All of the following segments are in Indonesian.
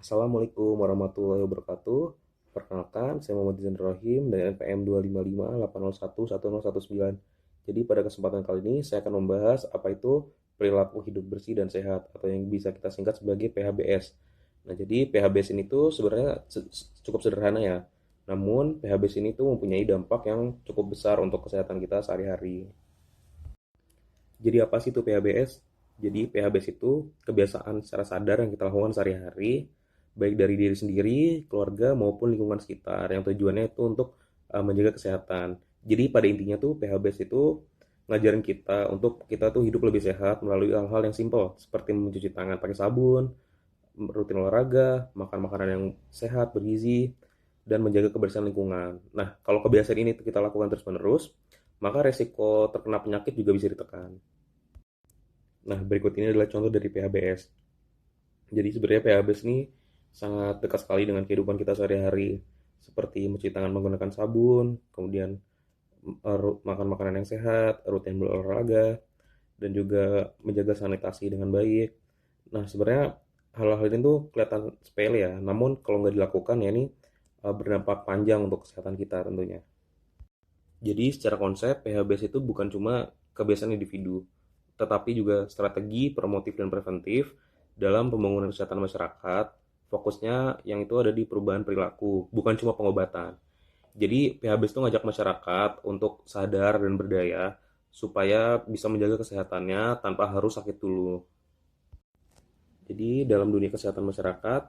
Assalamualaikum warahmatullahi wabarakatuh. Perkenalkan, saya Muhammad Izan Rohim dari NPM 25580111019. Jadi pada kesempatan kali ini saya akan membahas apa itu perilaku hidup bersih dan sehat atau yang bisa kita singkat sebagai PHBS. Nah, jadi PHBS ini tuh sebenarnya cukup sederhana ya. Namun PHBS ini tuh mempunyai dampak yang cukup besar untuk kesehatan kita sehari-hari. Jadi apa sih itu PHBS? Jadi PHBS itu kebiasaan secara sadar yang kita lakukan sehari-hari, baik dari diri sendiri, keluarga maupun lingkungan sekitar, yang tujuannya itu untuk menjaga kesehatan. Jadi pada intinya tuh PHBS itu ngajarin kita untuk kita tuh hidup lebih sehat melalui hal-hal yang simpel seperti mencuci tangan pakai sabun, rutin olahraga, makan makanan yang sehat, bergizi, dan menjaga kebersihan lingkungan. Nah, kalau kebiasaan ini kita lakukan terus-menerus, maka resiko terkena penyakit juga bisa ditekan. Nah, berikut ini adalah contoh dari PHBS. Jadi sebenarnya PHBS ini sangat dekat sekali dengan kehidupan kita sehari-hari, seperti mencuci tangan menggunakan sabun, kemudian makan makanan yang sehat, rutin berolahraga, dan juga menjaga sanitasi dengan baik. Nah, sebenarnya hal-hal ini tuh kelihatan sepele ya, namun kalau nggak dilakukan ya ini berdampak panjang untuk kesehatan kita tentunya. Jadi secara konsep PHBS itu bukan cuma kebiasaan individu, tetapi juga strategi promotif dan preventif dalam pembangunan kesehatan masyarakat. Fokusnya yang itu ada di perubahan perilaku, bukan cuma pengobatan. Jadi PHBS itu ngajak masyarakat untuk sadar dan berdaya supaya bisa menjaga kesehatannya tanpa harus sakit dulu. Jadi dalam dunia kesehatan masyarakat,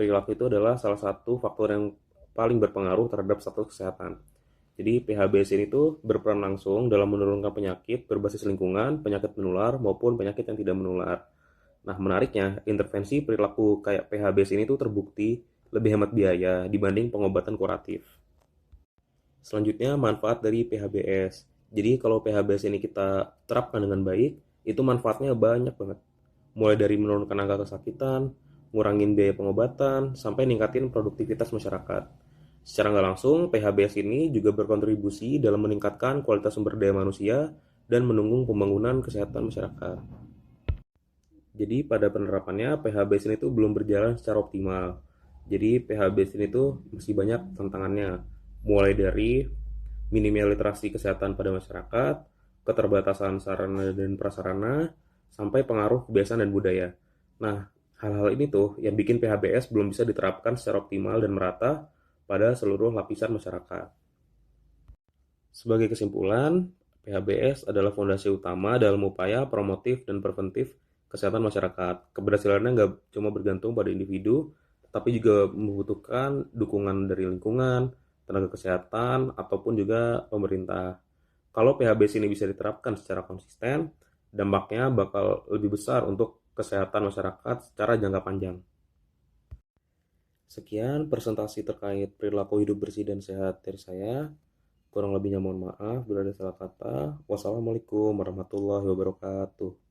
perilaku itu adalah salah satu faktor yang paling berpengaruh terhadap status kesehatan. Jadi PHBS ini tuh berperan langsung dalam menurunkan penyakit berbasis lingkungan, penyakit menular maupun penyakit yang tidak menular. Nah, menariknya, intervensi perilaku kayak PHBS ini tuh terbukti lebih hemat biaya dibanding pengobatan kuratif. Selanjutnya, manfaat dari PHBS. Jadi kalau PHBS ini kita terapkan dengan baik, itu manfaatnya banyak banget. Mulai dari menurunkan angka kesakitan, ngurangin biaya pengobatan, sampai ningkatin produktivitas masyarakat. Secara nggak langsung, PHBS ini juga berkontribusi dalam meningkatkan kualitas sumber daya manusia dan mendukung pembangunan kesehatan masyarakat. Jadi pada penerapannya PHBS ini tuh belum berjalan secara optimal. Jadi PHBS ini tuh masih banyak tantangannya. Mulai dari minimnya literasi kesehatan pada masyarakat, keterbatasan sarana dan prasarana, sampai pengaruh kebiasaan dan budaya. Nah, hal-hal ini tuh yang bikin PHBS belum bisa diterapkan secara optimal dan merata pada seluruh lapisan masyarakat. Sebagai kesimpulan, PHBS adalah fondasi utama dalam upaya promotif dan preventif kesehatan masyarakat. Keberhasilannya nggak cuma bergantung pada individu, tapi juga membutuhkan dukungan dari lingkungan, tenaga kesehatan, ataupun juga pemerintah. Kalau PHBS ini bisa diterapkan secara konsisten, dampaknya bakal lebih besar untuk kesehatan masyarakat secara jangka panjang. Sekian presentasi terkait perilaku hidup bersih dan sehat dari saya. Kurang lebihnya mohon maaf bila ada salah kata. Wassalamualaikum warahmatullahi wabarakatuh.